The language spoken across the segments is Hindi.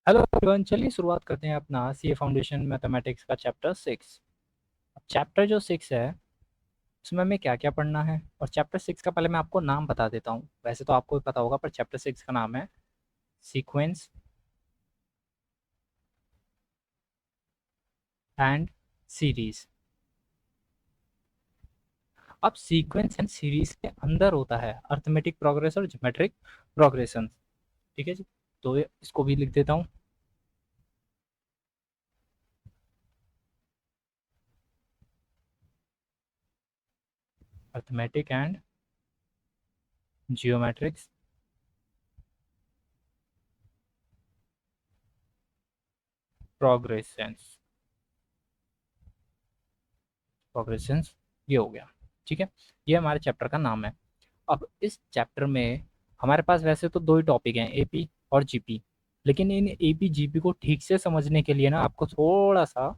हेलो एवरीवन, चलिए शुरुआत करते हैं अपना सीए फाउंडेशन मैथमेटिक्स का चैप्टर 6। अब चैप्टर जो 6 है उसमें हमें क्या क्या पढ़ना है, और चैप्टर 6 का पहले मैं आपको नाम बता देता हूँ। वैसे तो आपको भी पता होगा, पर चैप्टर 6 का नाम है सीक्वेंस एंड सीरीज। अब सीक्वेंस एंड सीरीज के अंदर होता है अर्थमेटिक प्रोग्रेस और ज्योमेट्रिक प्रोग्रेशन। ठीक है जी, तो इसको भी लिख देता हूँ। Arithmetic and geometrics progressions progressions ये हो गया। ठीक है, ये हमारे चैप्टर का नाम है। अब इस चैप्टर में हमारे पास वैसे तो दो ही टॉपिक हैं, एपी और जीपी। लेकिन इन एपी जीपी को ठीक से समझने के लिए ना आपको थोड़ा सा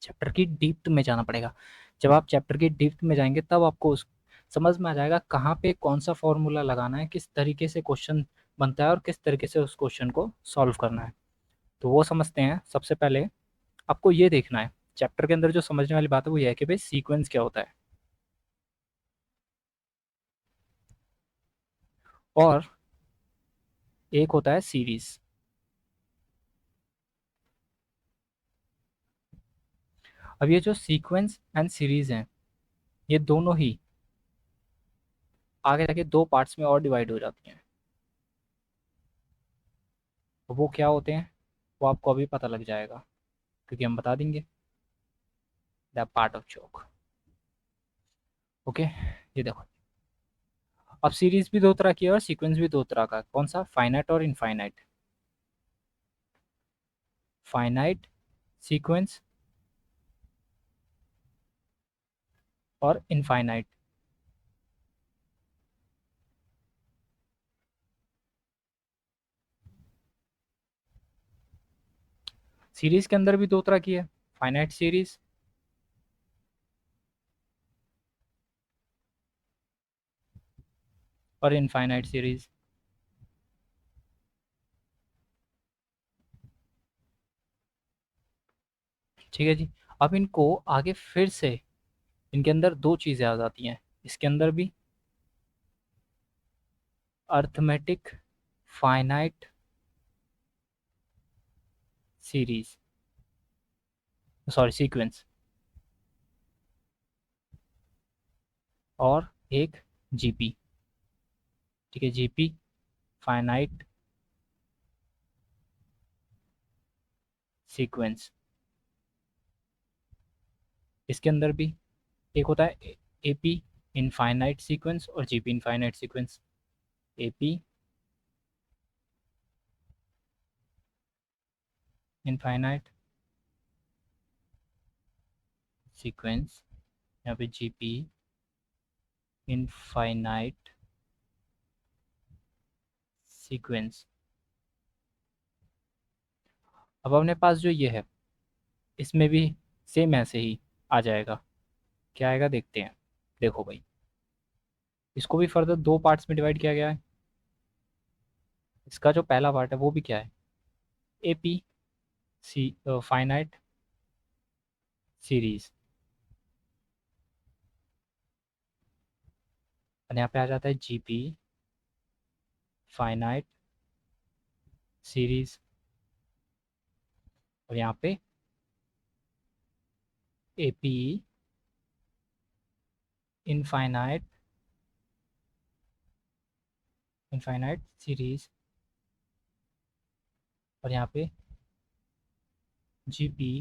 चैप्टर की डीप्थ में जाना पड़ेगा। जब आप चैप्टर की डीप्थ में जाएंगे तब आपको उस समझ में आ जाएगा कहाँ पे कौन सा फॉर्मूला लगाना है, किस तरीके से क्वेश्चन बनता है और किस तरीके से उस क्वेश्चन को सॉल्व करना है। तो वो समझते हैं। सबसे पहले आपको ये देखना है, चैप्टर के अंदर जो समझने वाली बात है वो ये है कि भाई सीक्वेंस क्या होता है और एक होता है सीरीज। अब ये जो सीक्वेंस एंड सीरीज हैं ये दोनों ही आगे जाके दो पार्ट्स में और डिवाइड हो जाती हैं। तो वो क्या होते हैं वो आपको अभी पता लग जाएगा, क्योंकि हम बता देंगे the part of joke. Okay, ये देखो। अब सीरीज भी दो तरह की है और सीक्वेंस भी दो तरह का है। कौन सा? फाइनाइट और इनफाइनाइट। फाइनाइट सीक्वेंस और इनफाइनाइट। सीरीज के अंदर भी दो तरह की है, फाइनाइट सीरीज और इनफाइनाइट सीरीज। ठीक है जी। अब इनको आगे फिर से इनके अंदर दो चीजें आ जाती हैं, इसके अंदर भी arithmetic finite series, sorry sequence, और एक जीपी। ठीक है, जीपी फाइनाइट सीक्वेंस। इसके अंदर भी एक होता है एपी इनफाइनाइट सीक्वेंस और GP infinite sequence. AP infinite sequence, यहाँ पे जीपी इनफाइनाइट सीक्वेंस। अब अपने पास जो ये है इसमें भी सेम ऐसे ही आ जाएगा। क्या आएगा देखते हैं। देखो भाई, इसको भी फर्दर दो पार्ट्स में डिवाइड किया गया है। इसका जो पहला पार्ट है वो भी क्या है, एपी सी फाइनाइट सीरीज। और यहाँ पे आ जाता है जीपी फाइनाइट सीरीज। और यहाँ पे एपी इनफाइनाइट इनफाइनाइट सीरीज। और यहाँ पे जीपी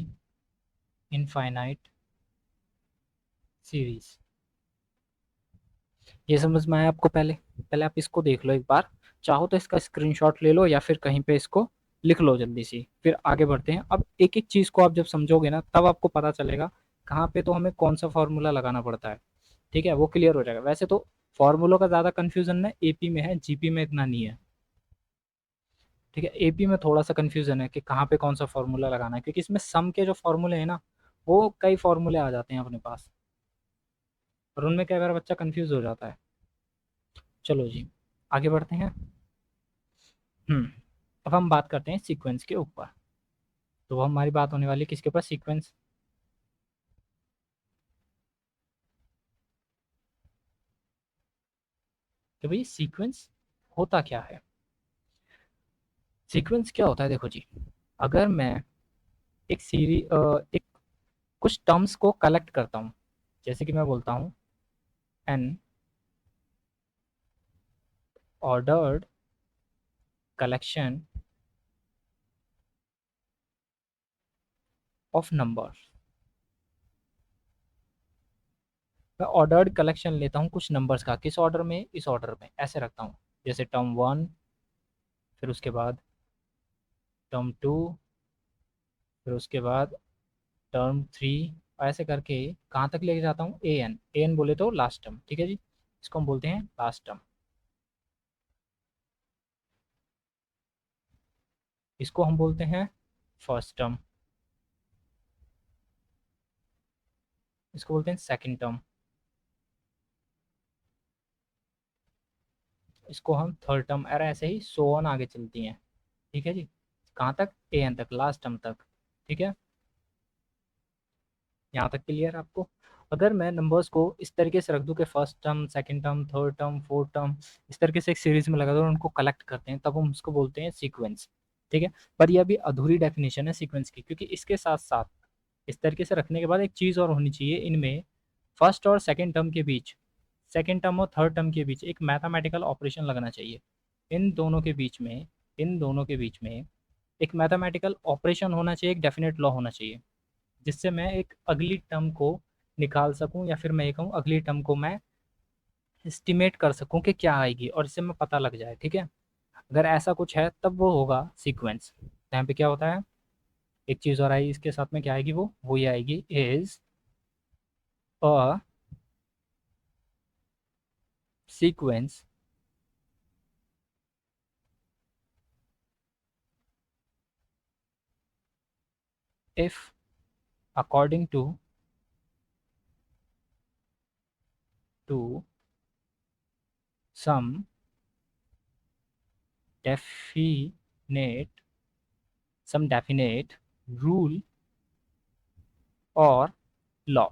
इनफाइनाइट सीरीज। ये समझ में आया आपको? पहले पहले आप इसको देख लो एक बार। चाहो तो इसका स्क्रीनशॉट ले लो या फिर कहीं पे इसको लिख लो जल्दी से, फिर आगे बढ़ते हैं। अब एक एक चीज को आप जब समझोगे ना तब आपको पता चलेगा कहाँ पे तो हमें कौन सा फॉर्मूला लगाना पड़ता है। ठीक है, वो क्लियर हो जाएगा। वैसे तो फॉर्मूलों का ज्यादा कंफ्यूजन ना एपी में है, जीपी में इतना नहीं है। ठीक है, एपी में थोड़ा सा कंफ्यूजन है कि कहाँ पे कौन सा फॉर्मूला लगाना है, क्योंकि इसमें सम के जो फॉर्मूले हैं ना वो कई फॉर्मूले आ जाते हैं अपने पास, और उनमें कई बार बच्चा कंफ्यूज हो जाता है। चलो जी, आगे बढ़ते हैं। हम्म अब हम बात करते हैं सीक्वेंस के ऊपर। तो वो हमारी बात होने वाली है किसके ऊपर? सीक्वेंस। तो भाई सीक्वेंस होता क्या है? सीक्वेंस क्या होता है, देखो जी। अगर मैं एक एक कुछ टर्म्स को कलेक्ट करता हूँ, जैसे कि मैं बोलता हूँ N ordered collection of number. मैं ऑर्डर्ड कलेक्शन लेता हूँ कुछ नंबर्स का, किस ऑर्डर में? इस ऑर्डर में ऐसे रखता हूँ, जैसे टर्म वन, फिर उसके बाद टर्म टू, फिर उसके बाद टर्म थ्री, ऐसे करके कहाँ तक लेके जाता हूँ? ए एन बोले तो लास्ट टर्म, ठीक है जी। इसको हम बोलते हैं लास्ट टर्म। इसको हम बोलते हैं फर्स्ट टर्म। इसको बोलते हैं सेकंड टर्म। इसको हम थर्ड टर्म, अरे ऐसे ही सो ऑन आगे चलती हैं, ठीक है जी। कहाँ तक? ए एन तक, लास्ट टर्म तक, ठीक है। यहाँ तक क्लियर आपको? अगर मैं नंबर्स को इस तरीके से रख दूं कि first term, second term, third term, fourth term, इस तरीके से एक सीरीज में लगा दो और उनको कलेक्ट करते हैं, तब हम उसको बोलते हैं सीक्वेंस, ठीक है। पर यह अभी अधूरी डेफिनेशन है सीक्वेंस की, क्योंकि इसके साथ साथ इस तरीके से रखने के बाद एक चीज़ और होनी चाहिए इनमें। फर्स्ट और सेकंड टर्म के बीच, सेकंड टर्म और थर्ड टर्म के बीच एक मैथमेटिकल ऑपरेशन लगना चाहिए। इन दोनों के बीच में, इन दोनों के बीच में एक मैथमेटिकल ऑपरेशन होना चाहिए, एक डेफिनेट लॉ होना चाहिए, जिससे मैं एक अगली टर्म को निकाल सकूं, या फिर मैं ये कहूँ अगली टर्म को मैं एस्टिमेट कर सकूं कि क्या आएगी, और इससे मैं पता लग जाए, ठीक है। अगर ऐसा कुछ है तब वो होगा सीक्वेंस। यहाँ पे क्या होता है, एक चीज़ और आई इसके साथ में, क्या आएगी? वो ये आएगी, is a sequence if according to some definite definite rule और लॉ,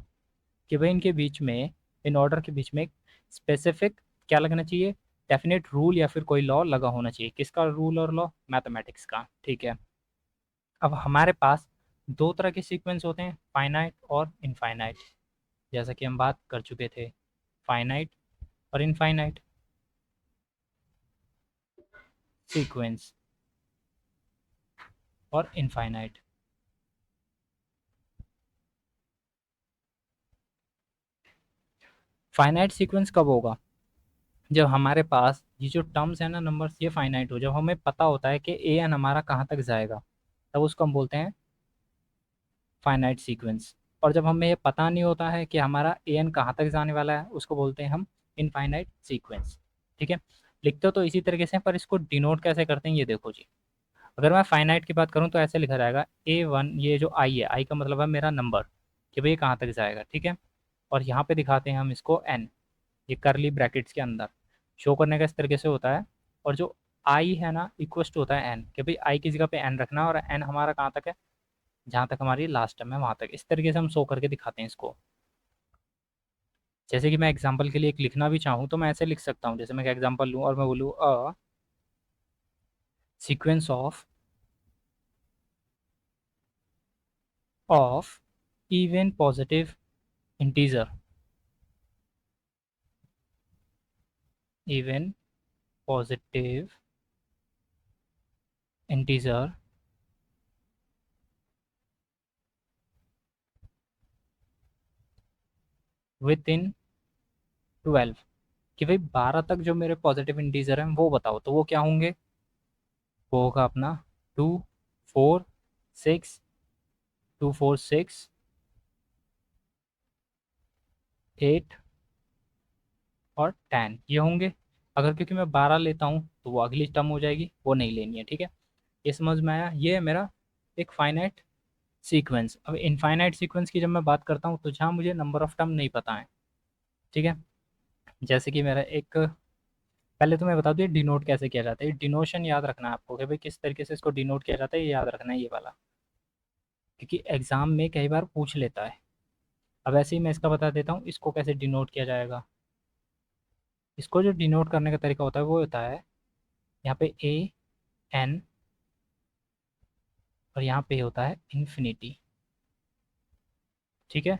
कि भाई इनके बीच में, इन ऑर्डर के बीच में एक स्पेसिफिक क्या लगना चाहिए? डेफिनेट रूल या फिर कोई लॉ लगा होना चाहिए। किसका रूल और लॉ? मैथमेटिक्स का, ठीक है। अब हमारे पास दो तरह के सीक्वेंस होते हैं, फाइनाइट और इनफाइनाइट, जैसा कि हम बात कर चुके थे, फाइनाइट और इनफाइनाइट सीक्वेंस और इनफाइनाइट। फाइनाइट सीक्वेंस कब होगा? जब हमारे पास ये जो टर्म्स है ना, नंबर्स, ये फाइनाइट हो, जब हमें पता होता है कि ए एन हमारा कहाँ तक जाएगा, तब उसको हम बोलते हैं फाइनाइट सीक्वेंस। और जब हमें ये पता नहीं होता है कि हमारा ए एन कहाँ तक जाने वाला है, उसको बोलते हैं हम इनफाइनाइट सीक्वेंस, ठीक है। लिखते तो इसी तरीके से हैं, पर इसको डिनोट कैसे करते हैं ये देखो जी। अगर मैं फाइनाइट की बात करूँ तो ऐसे लिखा जाएगा ए वन, ये जो आई है, आई का मतलब है मेरा नंबर, कि भाई ये कहाँ तक जाएगा, ठीक है। और यहाँ पे दिखाते हैं हम इसको एन, ये करली ब्रैकेट्स के अंदर शो करने का इस तरीके से होता है। और जो आई है ना, इक्वस्ट होता है एन, कि भाई आई की जगह पे एन रखना, और एन हमारा कहाँ तक है? जहाँ तक हमारी लास्ट टर्म है वहाँ तक। इस तरीके से हम शो करके दिखाते हैं इसको। जैसे कि मैं एग्जांपल के लिए एक लिखना भी चाहूँ तो मैं ऐसे लिख सकता हूँ, जैसे मैं एग्जांपल लूँ और मैं बोलूँ a sequence of even positive integer, even positive integer with in 12, कि भाई 12 तक जो मेरे पॉजिटिव इंटीजर हैं वो बताओ, तो वो क्या होंगे? वो होगा अपना 2, 4, 6, 2, 4, 6, 8 और 10 ये होंगे। अगर क्योंकि मैं 12 लेता हूँ तो वो अगली टर्म हो जाएगी, वो नहीं लेनी है, ठीक है। ये समझ में आया? ये है मेरा एक फाइनाइट सीक्वेंस। अब इनफाइनाइट सीक्वेंस की जब मैं बात करता हूँ तो जहाँ मुझे नंबर ऑफ टर्म नहीं पता है, ठीक है। जैसे कि मेरा एक पहले तो मैं बता दूँ ये डिनोट कैसे किया जाता है। ये डिनोशन याद रखना है आपको कि भाई किस तरीके से इसको डिनोट किया जाता है, ये याद रखना है ये वाला, क्योंकि एग्जाम में कई बार पूछ लेता है। अब ऐसे ही मैं इसका बता देता हूँ इसको कैसे डिनोट किया जाएगा। इसको जो डिनोट करने का तरीका होता है वो होता है यहाँ पे ए एन, और यहाँ पे होता है इन्फिनिटी। ठीक है,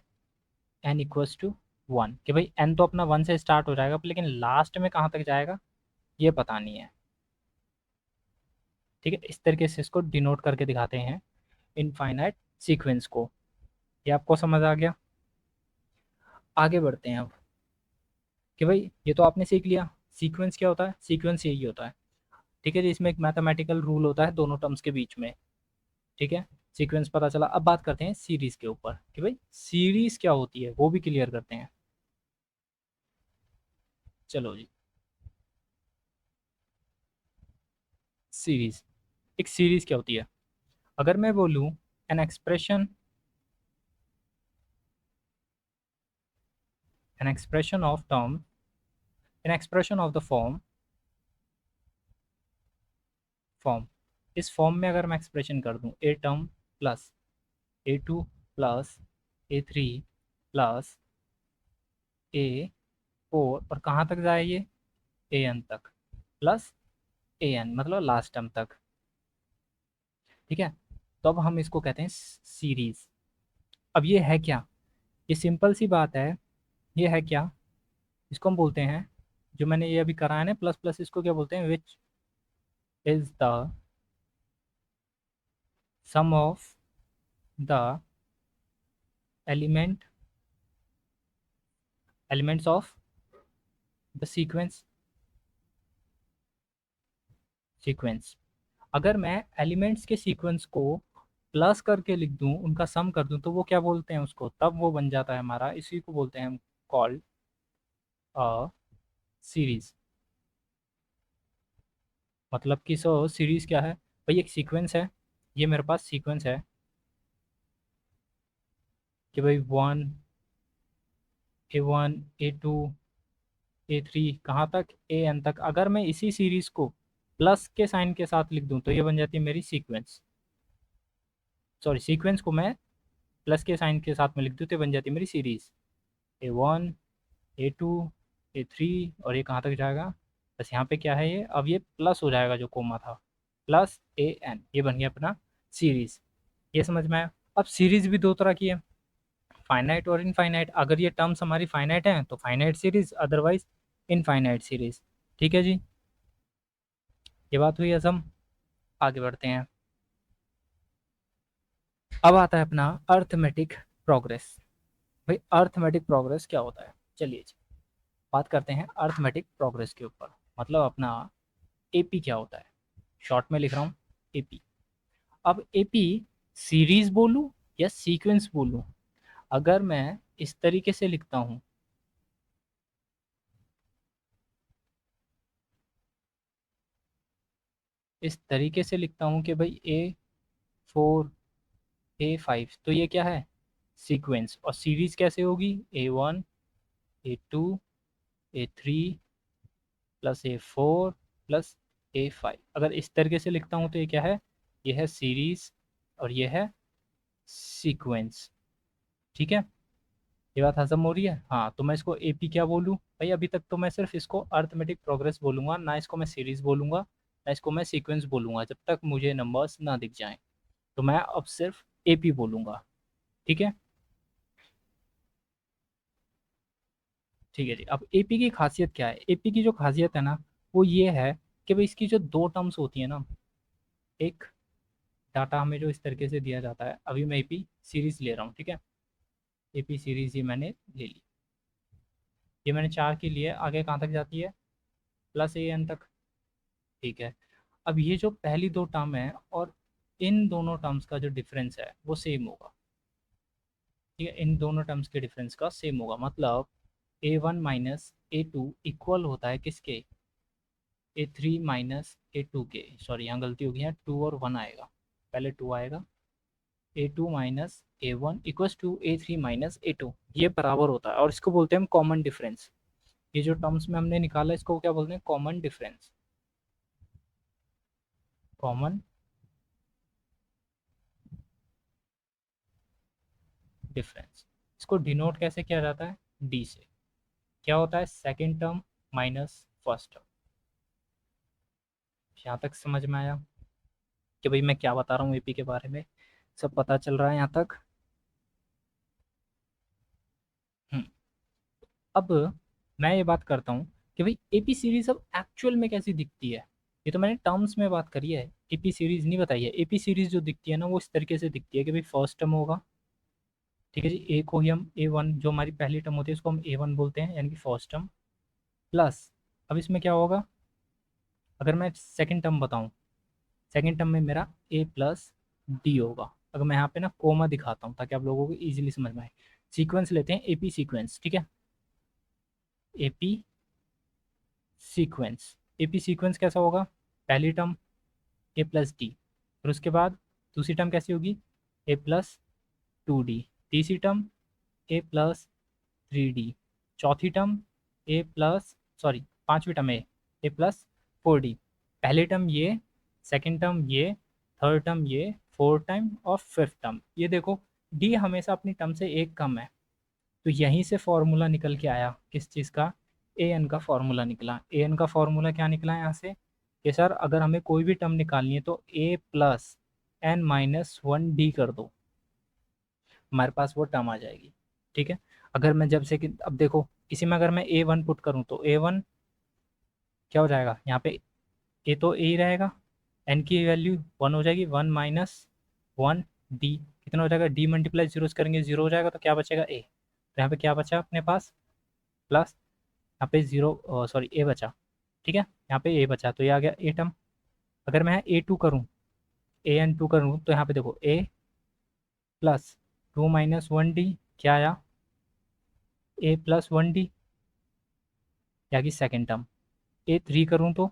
एन इक्वल्स टू 1, कि भाई एन तो अपना 1 से स्टार्ट हो जाएगा लेकिन लास्ट में कहाँ तक जाएगा ये पता नहीं है। ठीक है, इस तरीके से इसको डिनोट करके दिखाते हैं इनफाइनाइट सीक्वेंस को। ये आपको समझ आ गया। आगे बढ़ते हैं अब कि भाई ये तो आपने सीख लिया सीक्वेंस क्या होता है। सीक्वेंस यही होता है, ठीक है जी, इसमें एक मैथमेटिकल रूल होता है दोनों टर्म्स के बीच में। ठीक है, सीक्वेंस पता चला। अब बात करते हैं सीरीज के ऊपर कि भाई सीरीज क्या होती है वो भी क्लियर करते हैं। चलो जी, सीरीज, एक सीरीज क्या होती है। अगर मैं बोलूं an expression, an expression of term, an expression of the form, इस फॉर्म में अगर मैं एक्सप्रेशन कर दूं a term plus A2 plus A3 plus A4, और कहाँ तक जाए ये an तक प्लस an, मतलब लास्ट टर्म तक। ठीक है, तो अब हम इसको कहते हैं सीरीज। अब ये है क्या, ये सिंपल सी बात है। ये है क्या, इसको हम बोलते हैं, जो मैंने ये अभी कराया ना प्लस प्लस, इसको क्या बोलते हैं, which is the sum of the element, elements of the sequence. Sequence, अगर मैं एलिमेंट्स के सीक्वेंस को प्लस करके लिख दूं, उनका सम कर दूं, तो वो क्या बोलते हैं उसको, तब वो बन जाता है हमारा, इसी को बोलते हैं हम कॉल्ड अ सीरीज। मतलब कि सो सीरीज क्या है भाई, एक सीक्वेंस है, ये मेरे पास सीक्वेंस है कि भाई 1 A1 A2 A3 कहाँ तक an तक। अगर मैं इसी सीरीज को प्लस के साइन के साथ लिख दूं तो ये बन जाती है मेरी सीक्वेंस। सॉरी, सीक्वेंस को मैं प्लस के साइन के साथ में लिख दूं तो ये बन जाती है मेरी सीरीज। A1 A2 A3, और ये कहाँ तक जाएगा, बस यहाँ पे क्या है ये, अब ये प्लस हो जाएगा जो कोमा था, प्लस an, ये बन गया अपना सीरीज। ये समझ में आया। अब सीरीज भी दो तरह की है, फाइनाइट और इनफाइनाइट। अगर ये टर्म्स हमारी फाइनाइट हैं तो finite series, otherwise infinite series. ठीक है जी, ये बात हुई असम। आगे बढ़ते हैं। अब आता है अपना अर्थमेटिक प्रोग्रेस। भाई अर्थमेटिक प्रोग्रेस क्या होता है, चलिए जी बात करते हैं अर्थमेटिक प्रोग्रेस के ऊपर। मतलब अपना एपी क्या होता है, शॉर्ट में लिख रहा हूँ एपी। अब एपी सीरीज बोलूं या सीक्वेंस बोलूं। अगर मैं इस तरीके से लिखता हूं, इस तरीके से लिखता हूं कि भाई A4 A5, तो ये क्या है सीक्वेंस। और सीरीज कैसे होगी, A1 A2 A3 plus A4 plus A5। अगर इस तरीके से लिखता हूँ तो ये क्या है, ये है सीरीज और ये है सीक्वेंस। ठीक है, ये बात हजम हो रही है। हाँ, तो मैं इसको एपी क्या बोलूँ भाई, अभी तक तो मैं सिर्फ इसको अर्थमेटिक प्रोग्रेस बोलूंगा, ना इसको मैं सीरीज बोलूंगा ना इसको मैं सीक्वेंस बोलूंगा, जब तक मुझे नंबर्स ना दिख जाएं। तो मैं अब सिर्फ एपी बोलूंगा। ठीक है, ठीक है जी। अब एपी की खासियत क्या है, एपी की जो खासियत है ना वो ये है कि भाई इसकी जो दो टर्म्स होती है ना, एक डाटा हमें जो इस तरीके से दिया जाता है, अभी मैं एपी सीरीज ले रहा हूँ। ठीक है, एपी सीरीज ये मैंने ले ली, ये मैंने 4 की लिए, आगे कहाँ तक जाती है, प्लस an तक। ठीक है, अब ये जो पहली दो टर्म है और इन दोनों टर्म्स का जो डिफरेंस है वो सेम होगा। ठीक है, इन दोनों टर्म्स के डिफरेंस का सेम होगा, मतलब A1 माइनस A2 इक्वल होता है किसके, A3 माइनस A2 के। सॉरी यहाँ गलती हो गई है, 2 और 1 आएगा, पहले 2 आएगा। A2 minus A1 equals to A3 minus A2, ये बराबर होता है और इसको बोलते हैं हम कॉमन डिफरेंस। ये जो टर्म्स में हमने निकाला इसको क्या बोलते हैं, कॉमन डिफरेंस, कॉमन डिफरेंस। इसको डिनोट कैसे किया जाता है, डी से। क्या होता है, second term minus first term. यहाँ तक समझ में आया कि भाई मैं क्या बता रहा हूँ एपी के बारे में, सब पता चल रहा है यहाँ तक। हम्म, अब मैं ये बात करता हूँ कि भाई एपी सीरीज अब एक्चुअल में कैसी दिखती है। ये तो मैंने टर्म्स में बात करी है, एपी सीरीज नहीं बताई है। एपी सीरीज जो दिखती है ना, वो इस तरीके से दिखती है कि भाई फर्स्ट टर्म होगा, ठीक है जी, ए को ही हम ए वन, जो हमारी पहली टर्म होती है उसको हम ए वन बोलते हैं, यानी कि फर्स्ट टर्म, प्लस अब इसमें क्या होगा, अगर मैं सेकंड टर्म बताऊं, सेकंड टर्म में मेरा ए प्लस डी होगा। अगर मैं यहाँ पे ना कोमा दिखाता हूँ ताकि आप लोगों को इजीली समझ में आए। सीक्वेंस लेते हैं एपी सीक्वेंस, ठीक है, एपी सीक्वेंस। एपी सीक्वेंस कैसा होगा, पहली टर्म ए प्लस डी, फिर उसके बाद दूसरी टर्म कैसी होगी, ए प्लस टू डी, तीसरी टर्म ए प्लस थ्री डी, चौथी टर्म ए प्लस, सॉरी पांचवी टर्म ए प्लस फोर डी। पहली टर्म ये, सेकंड टर्म ये, थर्ड टर्म ये, फोर्थ टर्म और फिफ्थ टर्म ये। देखो डी हमेशा अपनी टर्म से एक कम है, तो यहीं से फॉर्मूला निकल के आया किस चीज़ का, ए एन का फॉर्मूला निकला। ए एन का फॉर्मूला क्या निकला यहाँ से कि सर अगर हमें कोई भी टर्म निकालनी है तो A plus N minus one D कर दो, हमारे पास वो टर्म आ जाएगी। ठीक है, अगर मैं जब से कि अब देखो इसी में अगर मैं ए वन पुट करूँ तो ए वन क्या हो जाएगा, यहाँ पे ए तो ए ही रहेगा, एन की वैल्यू वन हो जाएगी, वन माइनस वन डी कितना हो जाएगा, डी मल्टीप्लाई जीरो करेंगे जीरो हो जाएगा, तो क्या बचेगा ए। तो यहाँ पे क्या बचा अपने पास, प्लस यहाँ पे जीरो, सॉरी ए बचा, ठीक है, यहाँ पे ए बचा तो ये आ गया ए टर्म। अगर मैं ए टू करूँ, ए एन टू करूँ तो यहाँ पे देखो A plus two minus one D क्या आया, ए प्लस वन डी, या कि सेकेंड टर्म। ए थ्री करूँ तो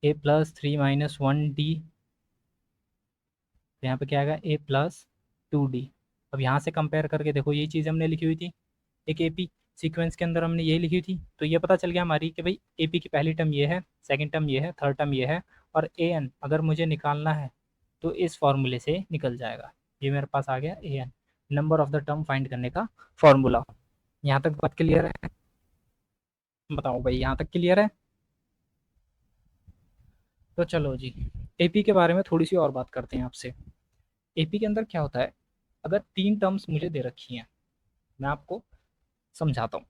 A plus three minus one D, तो यहाँ पे क्या आएगा ए प्लस टू डी। अब यहाँ से कंपेयर करके देखो यही चीज़ हमने लिखी हुई थी एक एपी सीक्वेंस के अंदर, हमने यही लिखी थी, तो ये पता चल गया हमारी कि भाई एपी की पहली टर्म ये है, सेकंड टर्म ये है, थर्ड टर्म ये है, और ए एन अगर मुझे निकालना है तो इस फॉर्मूले से निकल जाएगा। ये मेरे पास आ गया A N, number of the term find करने का फॉर्मूला। यहाँ तक बात क्लियर है, बताओ भाई यहाँ तक क्लियर है। तो चलो जी, एपी के बारे में थोड़ी सी और बात करते हैं आपसे। एपी के अंदर क्या होता है, अगर तीन टर्म्स मुझे दे रखी हैं, मैं आपको समझाता हूँ।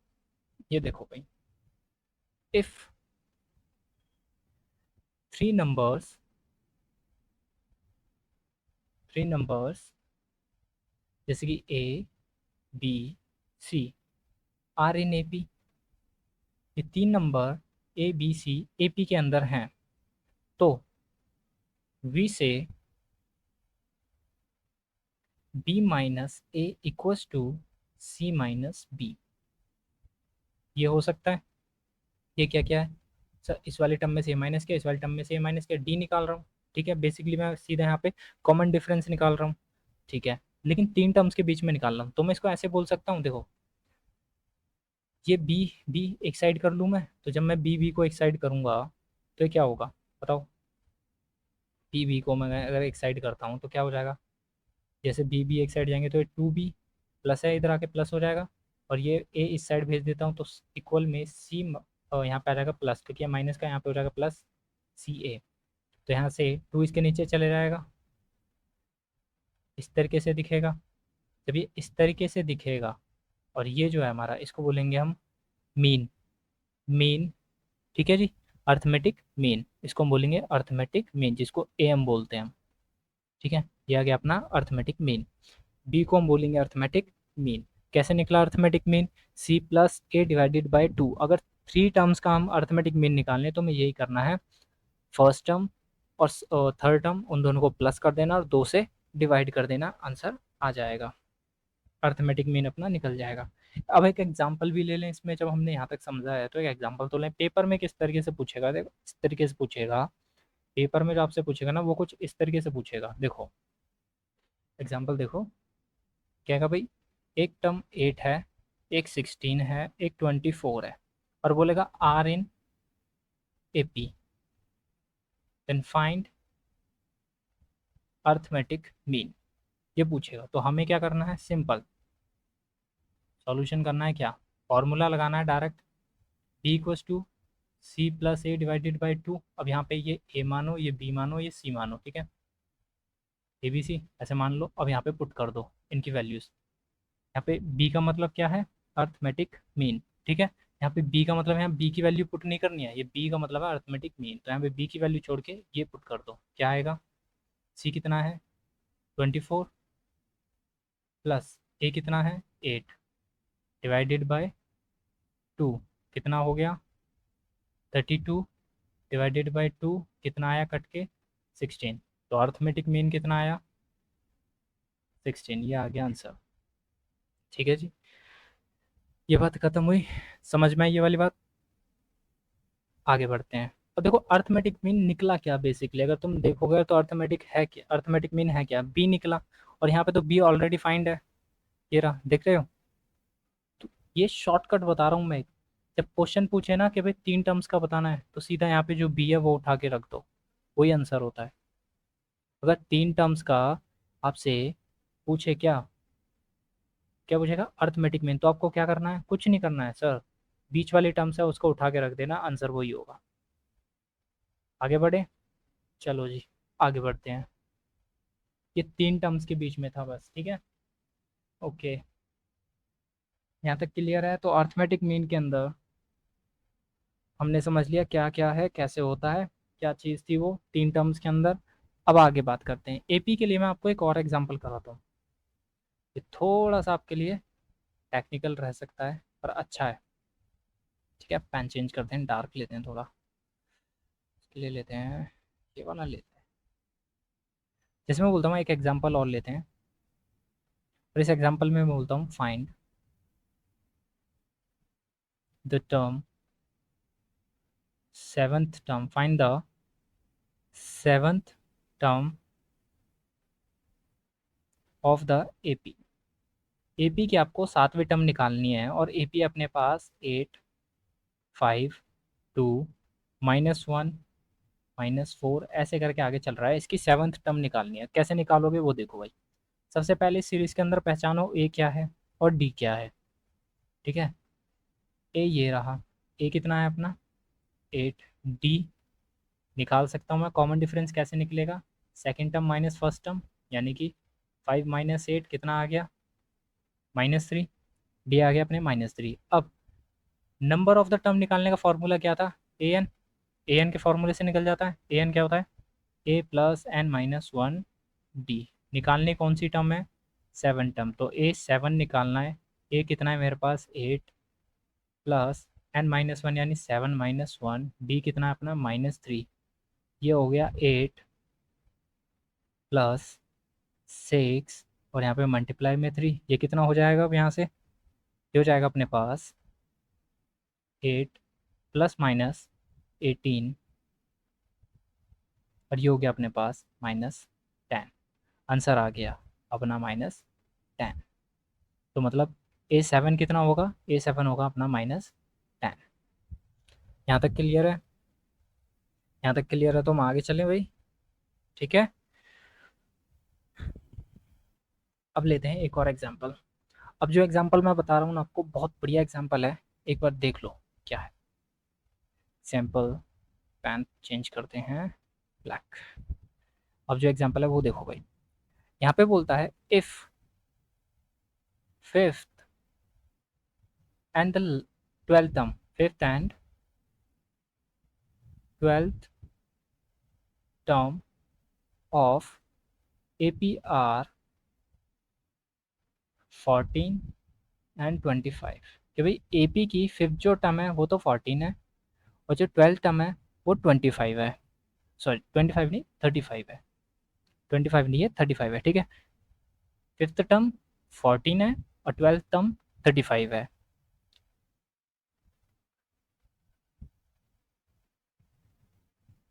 ये देखो भाई, if three numbers three numbers जैसे कि A B C are in AP, ये तीन नंबर ए बी सी एपी के अंदर हैं, तो we say B minus A equals to C minus B. ये हो सकता है, ये क्या क्या है सर, इस वाले टर्म में से ए माइनस किया, इस वाले टर्म में से ए माइनस किया, डी निकाल रहा हूँ। ठीक है, बेसिकली मैं सीधा यहाँ पे कॉमन डिफरेंस निकाल रहा हूँ। ठीक है, लेकिन तीन टर्म्स के बीच में निकाल रहा हूँ, तो मैं इसको ऐसे बोल सकता हूँ, देखो ये बी बी एक साइड कर लूँ मैं, तो जब मैं बी बी को एक साइड करूँगा तो ये क्या होगा बताओ, बी बी को मैं अगर एक साइड करता हूँ तो क्या हो जाएगा, जैसे बी बी एक साइड जाएंगे तो ये टू बी प्लस है, इधर आके प्लस हो जाएगा, और ये ए इस साइड भेज देता हूँ तो इक्वल में सी यहाँ पे आ जाएगा प्लस, क्योंकि माइनस का यहाँ पे हो जाएगा प्लस सी ए। तो यहाँ से टू इसके नीचे चले जाएगा, इस तरीके से दिखेगा। जब ये इस तरीके से दिखेगा, और ये जो है हमारा इसको बोलेंगे हम मीन, मीन, ठीक है जी, अर्थमेटिक मीन, इसको हम बोलेंगे अर्थमेटिक मीन, जिसको ए एम बोलते हैं हम। ठीक है, ये आ गया अपना अर्थमेटिक मीन। बी को हम बोलेंगे अर्थमेटिक मीन। कैसे निकला arithmetic mean, C plus A divided by two. अगर थ्री टर्म्स का हम अर्थमेटिक मीन निकालने तो हमें यही करना है, फर्स्ट टर्म और थर्ड टर्म उन दोनों को प्लस कर देना और दो से डिवाइड कर देना, आंसर आ जाएगा, अर्थमेटिक मीन अपना निकल जाएगा। अब एक एग्जांपल भी ले लें इसमें, जब हमने यहाँ तक समझा है तो एक एग्जांपल तो लें। पेपर में किस तरीके से पूछेगा, देखो इस तरीके से पूछेगा, पेपर में जो आपसे पूछेगा ना वो कुछ इस तरीके से पूछेगा। देखो एग्जांपल देखो, क्या कहेगा भाई, एक टर्म एट है, एक 16 है, एक 24 है, और बोलेगा are in AP, then find arithmetic mean, ये पूछेगा। तो हमें क्या करना है, सिंपल सॉल्यूशन करना है। क्या फॉर्मूला लगाना है direct, B equals to C plus A divided by two. अब यहाँ पे ये ए मानो, ये बी मानो, ये सी मानो, ठीक है, ए बी सी ऐसे मान लो। अब यहाँ पे पुट कर दो इनकी वैल्यूज़। यहाँ पे बी का मतलब क्या है, अर्थमेटिक मीन, ठीक है। यहाँ पे बी का मतलब, यहाँ बी की वैल्यू पुट नहीं करनी है, ये बी का मतलब है अर्थमेटिक मीन। तो यहाँ पे बी की वैल्यू छोड़ के ये पुट कर दो, क्या आएगा, सी कितना है 24 प्लस ए कितना है 8 डिवाइडेड बाय 2 कितना हो गया 32 डिवाइडेड बाय 2 कितना आया कट के 16। तो अर्थमेटिक मीन कितना आया 16, ये आ गया आंसर। ठीक है जी, ये बात खत्म हुई, समझ में आई ये वाली बात। आगे बढ़ते हैं। अब देखो अर्थमेटिक मीन निकला क्या बेसिकली, अगर तुम देखोगे तो अर्थमेटिक है क्या, अर्थमेटिक मीन है क्या, बी निकला। और यहाँ पे तो बी ऑलरेडी फाइंड है, ये रहा, देख रहे हो। तो ये शॉर्टकट बता रहा हूँ मैं। जब क्वेश्चन पूछे ना कि भाई 3 टर्म्स का बताना है, तो सीधा यहाँ पे जो बी है वो उठा के रख दो, वही आंसर होता है। अगर 3 टर्म्स का आपसे पूछे, क्या क्या पूछेगा, अर्थमेटिक मीन, तो आपको क्या करना है, कुछ नहीं करना है सर, बीच वाली टर्म्स है उसको उठा के रख देना, आंसर वही होगा। आगे बढ़े, चलो जी आगे बढ़ते हैं। ये 3 टर्म्स के बीच में था बस, ठीक है, ओके, यहाँ तक क्लियर है। तो अर्थमेटिक मीन के अंदर हमने समझ लिया क्या क्या है, कैसे होता है, क्या चीज़ थी वो 3 टर्म्स के अंदर। अब आगे बात करते हैं एपी के लिए। मैं आपको एक और एग्जांपल कराता हूँ, ये थोड़ा सा आपके लिए टेक्निकल रह सकता है पर अच्छा है। ठीक है, पेन चेंज करते हैं, डार्क लेते हैं थोड़ा, इसके लिए लेते हैं, ये वाला लेते हैं। जैसे मैं बोलता हूँ एक एग्जांपल और लेते हैं, और इस एग्जांपल में मैं बोलता हूँ find the term seventh term, find the seventh term of the AP. AP की आपको 7वीं टर्म निकालनी है, और एपी अपने पास 8, 5, 2, -1, -4 ऐसे करके आगे चल रहा है। इसकी 7th टर्म निकालनी है, कैसे निकालोगे वो देखो भाई। सबसे पहले सीरीज के अंदर पहचानो ए क्या है और डी क्या है, ठीक है। ए ये रहा, ए कितना है अपना 8, डी निकाल सकता हूँ मैं, कॉमन डिफरेंस कैसे निकलेगा, second term minus first term, यानी कि 5 - 8 कितना आ गया -3, डी आ गया अपने -3। अब नंबर ऑफ द टर्म निकालने का फॉर्मूला क्या था, ए एन, ए एन के फॉर्मूले से निकल जाता है। ए एन क्या होता है, A plus N minus one D. निकालने कौन सी टर्म है, 7 टर्म, तो ए 7 निकालना है। ए कितना है मेरे पास 8 प्लस n-1 यानी 7 - 1, डी कितना है अपना -3, ये हो गया 8 प्लस 6, और यहाँ पे मल्टीप्लाई में 3, ये कितना हो जाएगा अब यहाँ से, ये हो जाएगा अपने पास 8 प्लस माइनस 18, और ये हो गया अपने पास -10। आंसर आ गया अपना -10। तो मतलब A7 कितना होगा, A7 होगा अपना -10। यहाँ तक क्लियर है, यहाँ तक क्लियर है तो हम आगे चलें भाई, ठीक है। अब लेते हैं एक और एग्जांपल। अब जो एग्जांपल मैं बता रहा हूँ ना आपको, बहुत बढ़िया एग्जांपल है, एक बार देख लो क्या है। सैम्पल पेन चेंज करते हैं ब्लैक। अब जो एग्जांपल है वो देखो भाई, यहाँ पे बोलता है if fifth and the 12th term, fifth and 12th term of APR 14 and 25, कि भाई AP की फिफ्थ जो टर्म है वो तो 14 है, और जो 12th टर्म है वो 25 है, सॉरी 25 नहीं 35 है, 25 नहीं है 35 है, ठीक है। फिफ्थ टर्म 14 है और 12th टर्म 35 है।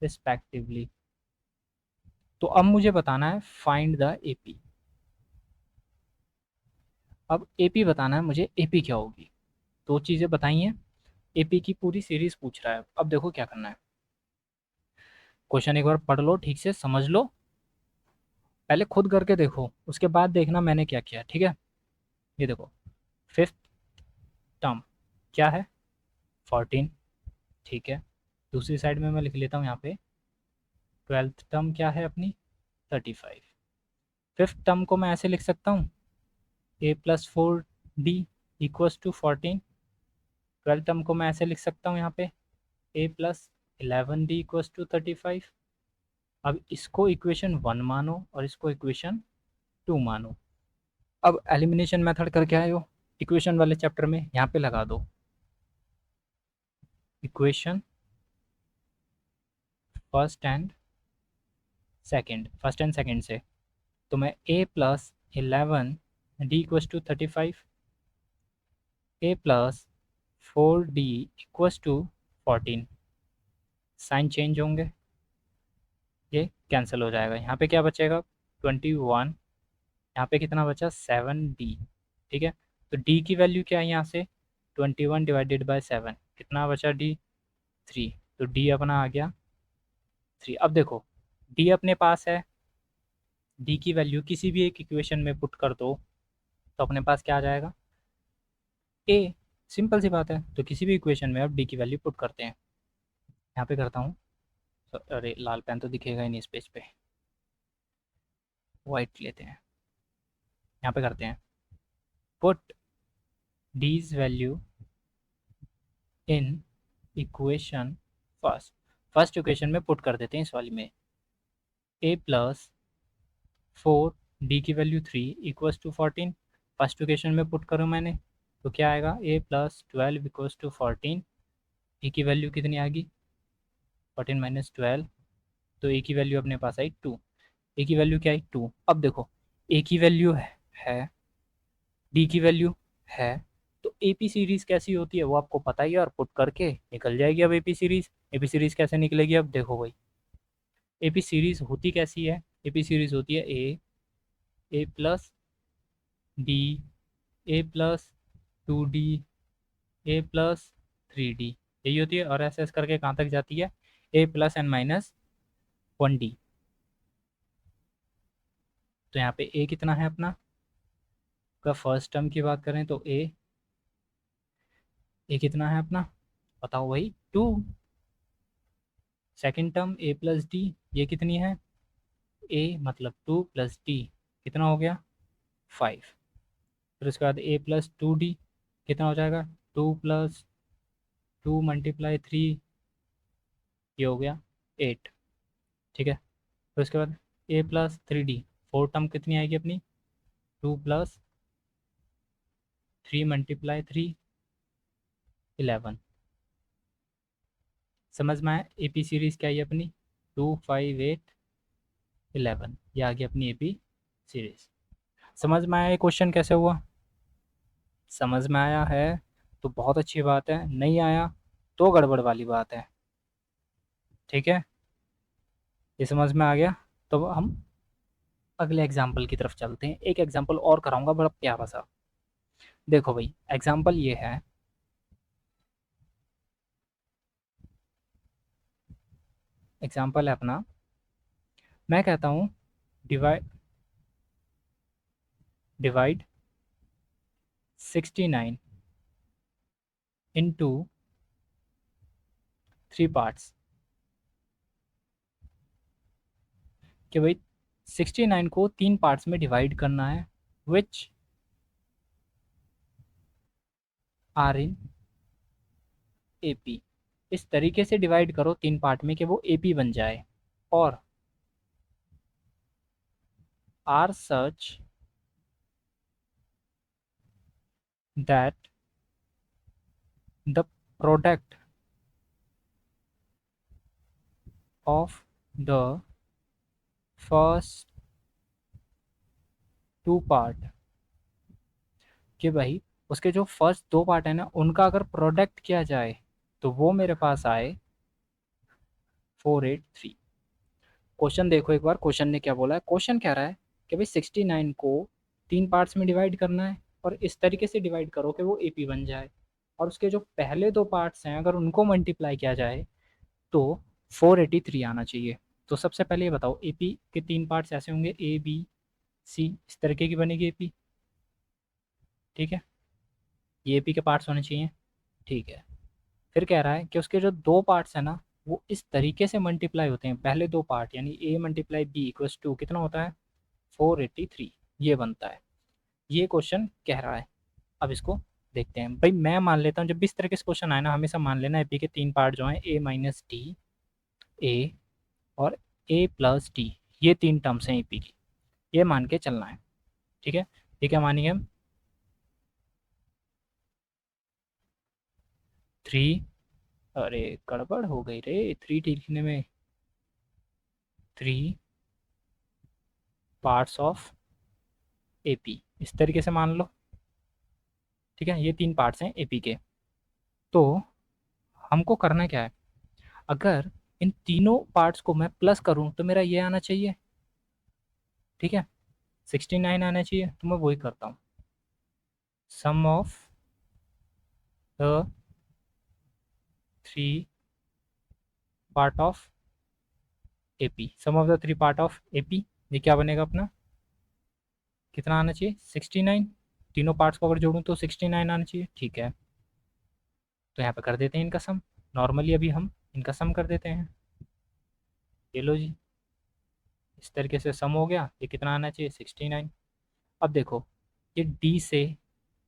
रिस्पेक्टिवली। तो अब मुझे बताना है फाइंड द एपी। अब एपी बताना है मुझे, एपी क्या होगी। दो चीज़ें बताई हैं, एपी की पूरी सीरीज पूछ रहा है। अब देखो क्या करना है, क्वेश्चन एक बार पढ़ लो, ठीक से समझ लो, पहले खुद करके देखो, उसके बाद देखना मैंने क्या किया, ठीक है। ये देखो, फिफ्थ टर्म क्या है, 14, ठीक है। दूसरी साइड में मैं लिख लेता हूँ यहाँ पे, ट्वेल्थ टर्म क्या है अपनी, 35। फिफ्थ टर्म को मैं ऐसे लिख सकता हूँ, a+4d equals to 14। Twelfth term को मैं ऐसे लिख सकता हूँ यहाँ पे, a+11d इक्वल्स टू 35। अब इसको इक्वेशन 1 मानो और इसको इक्वेशन 2 मानो। अब एलिमिनेशन मेथड करके आए हो इक्वेशन वाले चैप्टर में, यहाँ पे लगा दो इक्वेशन फर्स्ट एंड सेकेंड से। तो मैं a+11d equals to 35, a+4d equals to 14। Sign change होंगे, ये कैंसिल हो जाएगा, यहाँ पे क्या बचेगा 21, यहाँ पे कितना बचा 7d, ठीक है। तो d की वैल्यू क्या है यहाँ से, 21 डिवाइडेड बाय 7, कितना बचा d, 3। तो d अपना आ गया 3। अब देखो d अपने पास है, d की वैल्यू किसी भी एक इक्वेशन में पुट कर दो तो अपने पास क्या आ जाएगा, a। सिंपल सी बात है, तो किसी भी इक्वेशन में अब d की वैल्यू पुट करते हैं। यहाँ पे करता हूँ, अरे लाल पेन तो दिखेगा ही नहीं इस पेज पे, वाइट लेते हैं। यहाँ पे करते हैं, put d's value in equation first equation में पुट कर देते हैं इस वाली में, a+4d की value 3 equals to 14। First equation में पुट करूँ मैंने तो क्या आएगा, a+12 इक्वल्स टू 14। ए की वैल्यू कितनी आएगी 14 माइनस 12, तो ए की वैल्यू अपने पास आई 2। ए की वैल्यू क्या आई 2। अब देखो ए की वैल्यू है, डी की वैल्यू है, तो एपी सीरीज कैसी होती है वो आपको पता ही है, और पुट करके निकल जाएगी। अब एपी सीरीज कैसे निकलेगी, अब देखो भाई एपी सीरीज होती कैसी है, एपी सीरीज होती है a+d, a+2d, a+3d, यही होती है। और ऐसे ऐसे करके कहाँ तक जाती है, a+n-1d। तो यहाँ पे a कितना है अपना, का फर्स्ट टर्म की बात करें तो a कितना है अपना, बताओ भाई 2। सेकेंड टर्म a+d, ये कितनी है, a मतलब 2+d, कितना हो गया 5। फिर उसके बाद a+2d कितना हो जाएगा, 2+2 मल्टीप्लाई 3, ये हो गया 8, ठीक है। फिर उसके बाद a+3d, फोर्थ टर्म कितनी आएगी अपनी, 2+3 मल्टीप्लाई 3, 11। समझ में आया, एपी सीरीज़ क्या है अपनी, 2 5 8 11, ये आ गई अपनी एपी सीरीज़। समझ में आया ये क्वेश्चन कैसे हुआ, समझ में आया है तो बहुत अच्छी बात है, नहीं आया तो गड़बड़ वाली बात है, ठीक है। ये समझ में आ गया, तो हम अगले एग्जाम्पल की तरफ चलते हैं। एक एग्जाम्पल और कराऊंगा बड़ा प्यारा सा। देखो भाई एग्जाम्पल ये है, एग्जाम्पल है अपना, मैं कहता हूँ डिवाइड डिवाइड 69 इंटू 3 पार्ट्स, कि भाई 69 को 3 पार्ट्स में डिवाइड करना है, विच आर इन एपी। इस तरीके से डिवाइड करो 3 पार्ट में कि वो एपी बन जाए, और are such that the product of the first 2 part, कि भाई उसके जो फर्स्ट 2 पार्ट है ना उनका अगर प्रोडक्ट किया जाए तो वो मेरे पास आए 483। क्वेश्चन देखो एक बार, क्वेश्चन ने क्या बोला है, क्वेश्चन कह रहा है कि भाई 69 को 3 पार्ट्स में डिवाइड करना है, और इस तरीके से डिवाइड करो कि वो AP बन जाए, और उसके जो पहले दो पार्ट्स हैं अगर उनको मल्टीप्लाई किया जाए तो 483 आना चाहिए। तो सबसे पहले ये बताओ, AP के 3 पार्ट्स ऐसे होंगे, ABC, इस तरीके की बनेगी AP, ठीक है, ये AP के पार्ट्स होने चाहिए, ठीक है। फिर कह रहा है कि उसके जो दो पार्ट्स हैं ना वो इस तरीके से मल्टीप्लाई होते हैं, पहले दो पार्ट यानी A multiply B equals to कितना होता है 483, ये बनता है, ये क्वेश्चन कह रहा है। अब इसको देखते हैं भाई, मैं मान लेता हूँ जब भी इस तरह के क्वेश्चन आए ना हमेशा मान लेना AP के 3 पार्ट जो हैं A माइनस डी, A और A प्लस डी, ये 3 टर्म्स हैं AP की, ये मान के चलना है, ठीक है। ये क्या मानेंगे हम, 3, अरे गड़बड़ हो गई रे 3 लिखने में, 3 पार्ट्स ऑफ AP इस तरीके से मान लो, ठीक है, ये 3 पार्ट्स हैं AP के। तो हमको करना क्या है, अगर इन तीनों पार्ट्स को मैं प्लस करूं तो मेरा ये आना चाहिए, ठीक है, 69 आना चाहिए, तो मैं वही करता हूँ, sum of the 3 part of AP, sum of the 3 part of AP, ये क्या बनेगा अपना, कितना आना चाहिए 69, तीनों पार्ट्स को अगर जोड़ूं तो 69 आना चाहिए, ठीक है। तो यहाँ पे कर देते हैं इनका सम, नॉर्मली अभी हम इनका सम कर देते हैं, ये लो जी, इस तरीके से सम हो गया, ये कितना आना चाहिए 69। अब देखो ये D से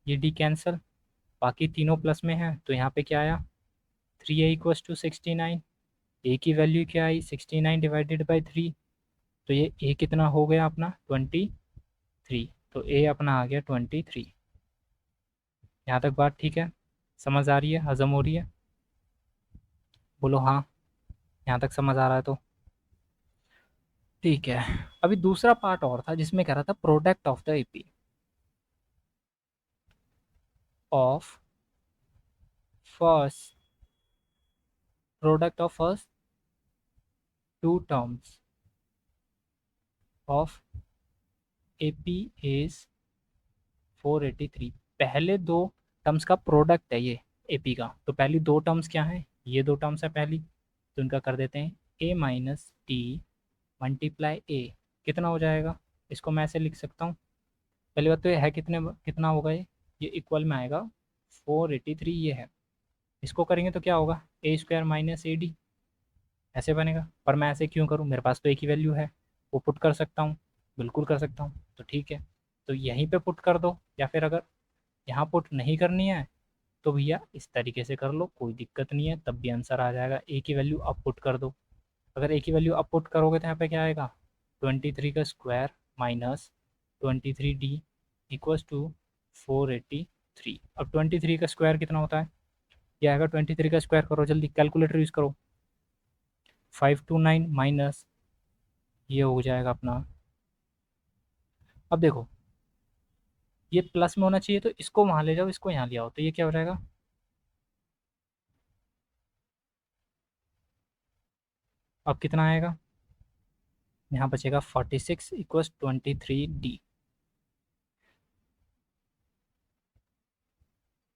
ये D कैंसिल, बाकी तीनों प्लस में है तो यहाँ पे क्या आया 3A इक्वल्स टू 69, ए की वैल्यू क्या आई 69 डिवाइडेड बाई 3, तो ये A कितना हो गया अपना 23, तो A अपना आ गया 23। यहाँ तक बात ठीक है, समझ आ रही है, हजम हो रही है, बोलो हाँ, यहाँ तक समझ आ रहा है तो ठीक है। अभी दूसरा पार्ट और था जिसमें कह रहा था product of the AP of first, product of first two terms of AP is 483, पहले दो टर्म्स का प्रोडक्ट है ये AP का, तो पहली दो टर्म्स क्या हैं, ये दो टर्म्स है पहली, तो इनका कर देते हैं A minus T multiply A, कितना हो जाएगा, इसको मैं ऐसे लिख सकता हूँ, पहली बात तो ये है कितने, कितना होगा ये इक्वल में आएगा 483, ये है, इसको करेंगे तो क्या होगा A² माइनस AD, ऐसे बनेगा, पर मैं ऐसे क्यों करूँ, मेरे पास तो एक ही वैल्यू है, वो पुट कर सकता हूँ, बिल्कुल कर सकता हूँ, तो ठीक है, तो यहीं पे पुट कर दो, या फिर अगर यहाँ पुट नहीं करनी है तो भैया इस तरीके से कर लो, कोई दिक्कत नहीं है, तब भी आंसर आ जाएगा। ए की वैल्यू अब पुट कर दो, अगर ए की वैल्यू अब पुट करोगे तो यहाँ पे क्या आएगा 23 का square minus 23D equals to 483। अब 23 का स्क्वायर कितना होता है, ये आएगा 23 का स्क्वायर करो जल्दी, कैलकुलेटर यूज़ करो, 529 माइनस ये हो जाएगा अपना, अब देखो ये प्लस में होना चाहिए तो इसको वहाँ ले जाओ, इसको यहाँ ले आओ, तो ये क्या हो जाएगा, अब कितना आएगा, यहाँ बचेगा 46 इक्वल्स 23D,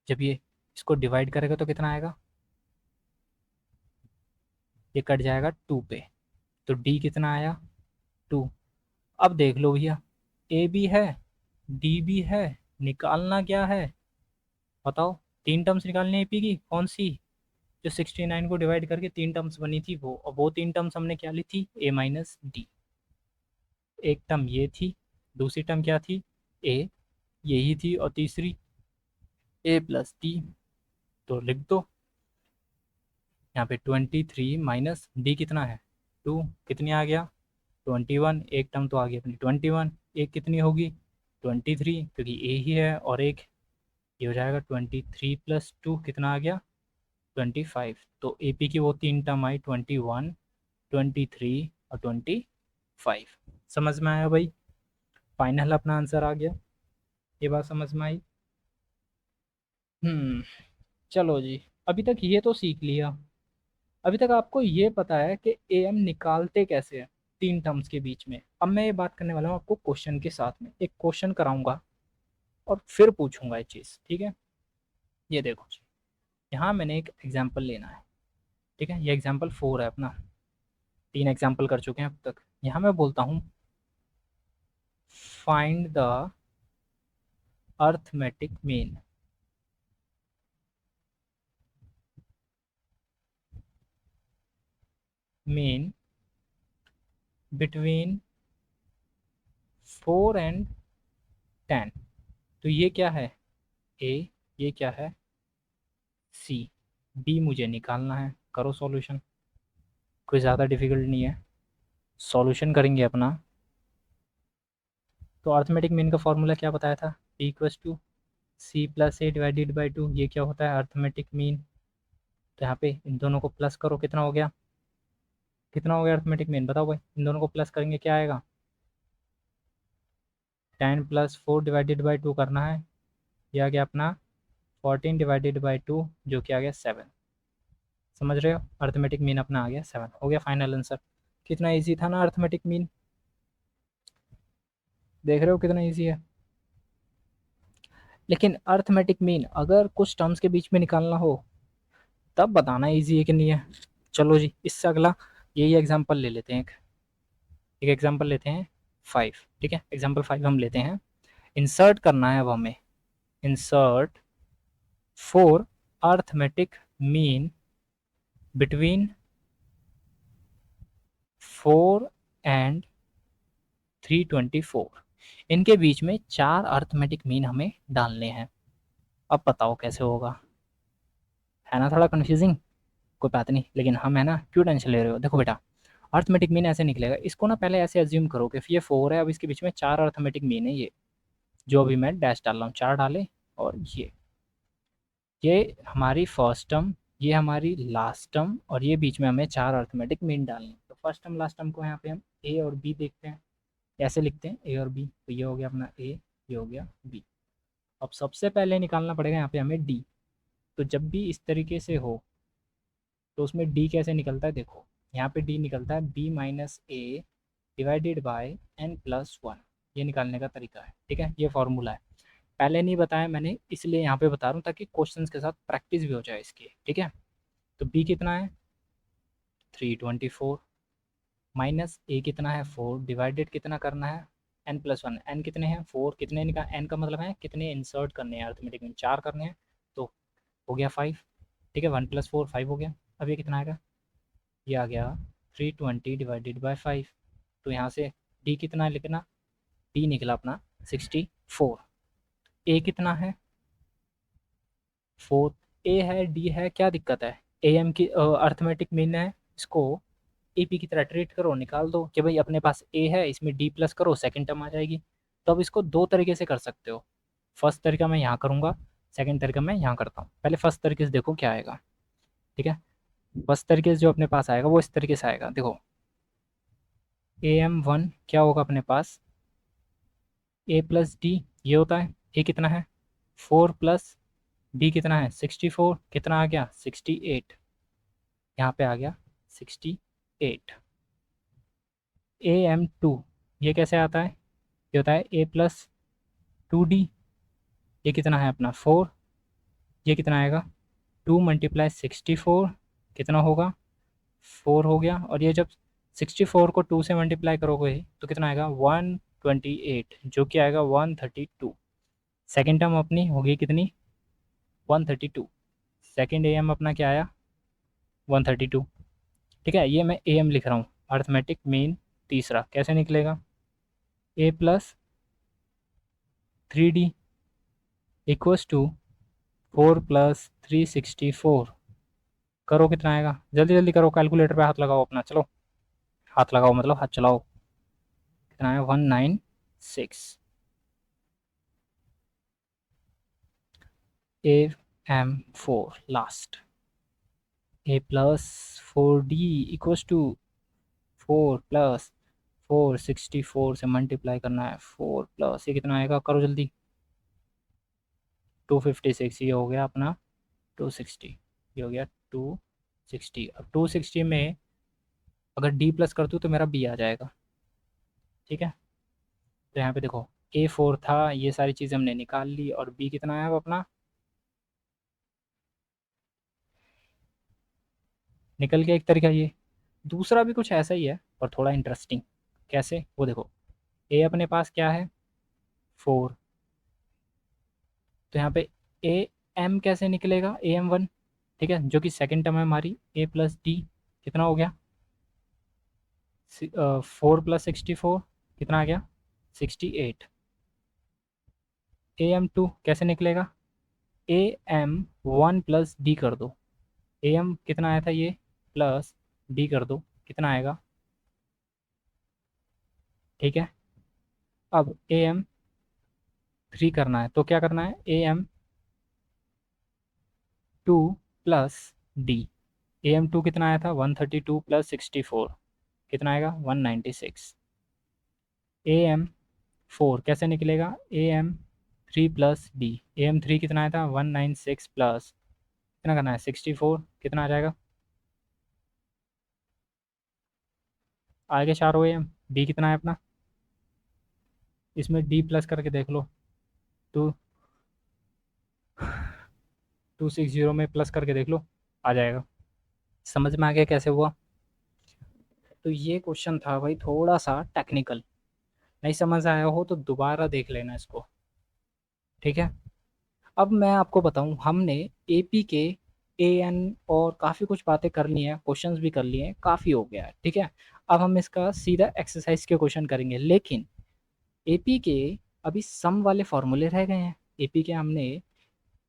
जब ये इसको डिवाइड करेगा तो कितना आएगा, ये कट जाएगा 2 पे, तो D कितना आया 2। अब देख लो भैया, A भी है D भी है, निकालना क्या है बताओ, तीन टर्म्स निकालनी है AP की, कौन सी, जो 69 को डिवाइड करके तीन टर्म्स बनी थी वो, और वो तीन टर्म्स हमने क्या ली थी A माइनस डी, एक टर्म ये थी, दूसरी टर्म क्या थी A, यही थी, और तीसरी A प्लस डी, तो लिख दो यहाँ पे 23 माइनस डी कितना है 2, कितनी आ गया 21, एक टर्म तो आ गई अपनी 21, एक कितनी होगी 23 क्योंकि ए ही है, और एक ये हो जाएगा 23 प्लस 2 कितना आ गया 25, तो AP की वो तीन टर्म आई 21, 23 और 25, समझ में आया भाई, फाइनल अपना आंसर आ गया, ये बात समझ में आई। चलो जी, अभी तक ये तो सीख लिया, अभी तक आपको ये पता है कि AM निकालते कैसे हैं तीन टर्म्स के बीच में, अब मैं ये बात करने वाला हूँ आपको क्वेश्चन के साथ में, एक क्वेश्चन कराऊंगा, और फिर पूछूंगा ये चीज़, ठीक है। ये देखो जी, यहाँ मैंने एक एग्जाम्पल लेना है, ठीक है। ये एग्जाम्पल 4 है अपना, 3 एग्जाम्पल कर चुके हैं अब तक। यहाँ मैं बोलता हूँ find the arithmetic mean, mean between 4 and 10। तो ये क्या है ए, ये क्या है सी, बी मुझे निकालना है। करो सॉल्यूशन, कोई ज़्यादा डिफिकल्ट नहीं है। सॉल्यूशन करेंगे अपना। तो अर्थमेटिक मीन का फॉर्मूला क्या बताया था, P equals to C plus A divided by 2। ये क्या होता है अर्थमेटिक मीन। तो यहाँ पे इन दोनों को प्लस करो, कितना हो गया, कितना हो गया अर्थमेटिक मीन, बताओ भाई। इन दोनों को प्लस करेंगे क्या आएगा, 10 प्लस 4 डिवाइडेड बाई 2 करना है। ये आ गया अपना 14 डिवाइडेड बाई 2, जो कि आ गया 7। समझ रहे हो, अर्थमेटिक मीन अपना आ गया 7, हो गया फाइनल आंसर। कितना ईजी था ना अर्थमेटिक मीन, देख रहे हो कितना ईजी है। लेकिन अर्थमेटिक मीन अगर कुछ टर्म्स के बीच में निकालना हो तब बताना इजी है कि नहीं है। चलो जी, इससे अगला यही एग्जांपल ले लेते हैं, एक एग्जांपल लेते हैं 5, ठीक है। एग्जांपल 5 हम लेते हैं, इंसर्ट करना है अब हमें। Insert four arithmetic mean between 4 and 324। इनके बीच में 4 अर्थमेटिक मीन हमें डालने हैं। अब बताओ कैसे होगा, है ना थोड़ा कंफ्यूजिंग। कोई बात नहीं, लेकिन हम है ना, क्यों टेंशन ले रहे हो। देखो बेटा, अर्थमेटिक मीन ऐसे निकलेगा, इसको ना पहले ऐसे अज्यूम करो कि ये 4 है, अब इसके बीच में 4 अर्थमेटिक मीन है। ये जो अभी मैं डैश डाल रहा हूँ, 4 डाले, और ये हमारी फर्स्ट टर्म, ये हमारी लास्ट टर्म, और ये बीच में हमें 4 अर्थमेटिक मीन डालने हैं। तो फर्स्ट टर्म लास्ट टर्म को यहाँ पे हम ए और बी देखते हैं, ऐसे लिखते हैं ए और बी। तो ये हो गया अपना ए, ये हो गया बी। अब सबसे पहले निकालना पड़ेगा यहाँ पे हमें डी। तो जब भी इस तरीके से हो तो उसमें डी कैसे निकलता है, देखो यहाँ पे डी निकलता है B minus A divided by N plus 1। ये निकालने का तरीका है, ठीक है। ये फॉर्मूला है, पहले नहीं बताया मैंने, इसलिए यहाँ पे बता रहा हूँ ताकि क्वेश्चंस के साथ प्रैक्टिस भी हो जाए इसकी, ठीक है। तो बी कितना है 324, माइनस ए कितना है 4, डिवाइडेड कितना करना है एन प्लस 1। एन कितने हैं 4, कितने निकाल, एन का मतलब है कितने इंसर्ट करने हैं अर्थमेटिक में, 4 करने हैं। तो हो गया 5, ठीक है। 1 प्लस 4 5 हो गया। अब ये कितना आएगा, ये आ गया 320 डिवाइडेड बाई 5। तो यहाँ से डी कितना लिखना, डी निकला अपना 64। ए कितना है 4, ए है डी है, क्या दिक्कत है। ए एम की अर्थमेटिक मीन है, इसको ए पी की तरह ट्रीट करो, निकाल दो कि भाई अपने पास ए है, इसमें डी प्लस करो, सेकंड टर्म आ जाएगी। तो अब इसको दो तरीके से कर सकते हो। फर्स्ट तरीका मैं यहाँ करूँगा, सेकंड तरीका मैं यहाँ करता हूँ। पहले फर्स्ट तरीके से देखो क्या आएगा, ठीक है। फर्स्ट तरीके से जो अपने पास आएगा वो इस तरीके से आएगा, देखो ए एम वन क्या होगा अपने पास, ए प्लस डी, ये होता है। ए कितना है 4 प्लस डी कितना है 64, कितना आ गया 68, यहाँ पे आ गया 68। ए एम टू, ये कैसे आता है, ये होता है ए प्लस 2d, ये कितना है अपना 4, ये कितना आएगा 2 मल्टीप्लाई 64, कितना होगा 4 हो गया। और ये जब 64 को 2 से मल्टीप्लाई करोगे तो कितना आएगा 128, जो कि आएगा 132। सेकेंड टर्म अपनी होगी कितनी 132, सेकेंड ए एम अपना क्या आया 132, ठीक है। ये मैं ए एम लिख रहा हूँ, अर्थमेटिक मीन तीसरा कैसे निकलेगा, A plus 3d equals to 4 plus 364। करो कितना आएगा, जल्दी जल्दी करो, कैलकुलेटर पे हाथ लगाओ अपना, चलो हाथ लगाओ मतलब हाथ चलाओ। कितना है 196। A M 4 last, A plus 4d equals to 4 plus 464 से मल्टीप्लाई करना है, 4 प्लस ये कितना आएगा, करो जल्दी 256। ये हो गया अपना 260, ये हो गया 260। अब 260 में अगर डी प्लस कर दूँ तो मेरा बी आ जाएगा, ठीक है। तो यहाँ पे देखो A4 था, ये सारी चीज़ें हमने निकाल ली, और B कितना है अब अपना, निकल गया एक तरीका ये। दूसरा भी कुछ ऐसा ही है और थोड़ा इंटरेस्टिंग। कैसे, वो देखो। ए अपने पास क्या है, 4। तो यहाँ पे ए एम कैसे निकलेगा, AM1, ठीक है, जो कि सेकंड टर्म है हमारी, A+D कितना हो गया, 4 + 64 कितना आ गया, 68। AM2 कैसे निकलेगा, AM1 + D कर दो, AM कितना आया था ये, प्लस D कर दो, कितना आएगा, ठीक है। अब AM3 करना है, तो क्या करना है, AM2 + D। AM2 कितना आया था, 132 + 64 कितना आएगा, 196। AM4 कैसे निकलेगा, AM3 + D। AM3 कितना आया था, 196 प्लस कितना करना है, 64 कितना आ जाएगा, आगे 4 हो D कितना है अपना, इसमें D प्लस करके देख लो, 2260 में प्लस करके देख लो, आ जाएगा। समझ में आ गया कैसे हुआ। तो ये क्वेश्चन था भाई थोड़ा सा टेक्निकल, नहीं समझ आया हो तो दोबारा देख लेना इसको, ठीक है। अब मैं आपको बताऊं, हमने एपी के एएन और काफ़ी कुछ बातें कर ली हैं, क्वेश्चंस भी कर लिए हैं, काफ़ी हो गया है, ठीक है। अब हम इसका सीधा एक्सरसाइज के क्वेश्चन करेंगे, लेकिन एपी के अभी सम वाले फॉर्मूले रह गए हैं। एपी के हमने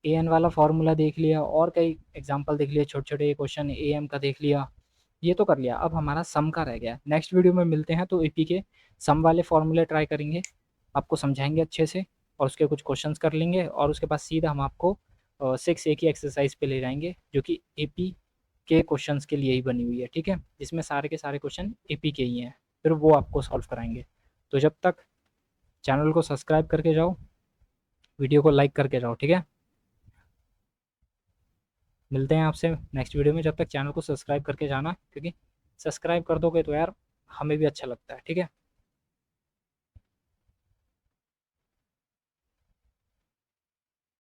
एएन वाला फार्मूला देख लिया और कई एग्जांपल देख लिए, छोटे छोटे क्वेश्चन एएम का देख लिया, ये तो कर लिया। अब हमारा सम का रह गया। नेक्स्ट वीडियो में मिलते हैं तो एपी के सम वाले फॉर्मूले ट्राई करेंगे, आपको समझाएंगे अच्छे से, और उसके कुछ क्वेश्चंस कर लेंगे, और उसके बाद सीधा हम आपको 6A की एक्सरसाइज पे ले जाएंगे, जो कि एपी के क्वेश्चंस के लिए ही बनी हुई है, ठीक है, जिसमें सारे के सारे क्वेश्चन एपी के ही हैं, फिर वो आपको सॉल्व कराएंगे। तो जब तक चैनल को सब्सक्राइब करके जाओ, वीडियो को लाइक करके जाओ, ठीक है। मिलते हैं आपसे नेक्स्ट वीडियो में, जब तक चैनल को सब्सक्राइब करके जाना, क्योंकि सब्सक्राइब कर दोगे तो यार हमें भी अच्छा लगता है, ठीक है।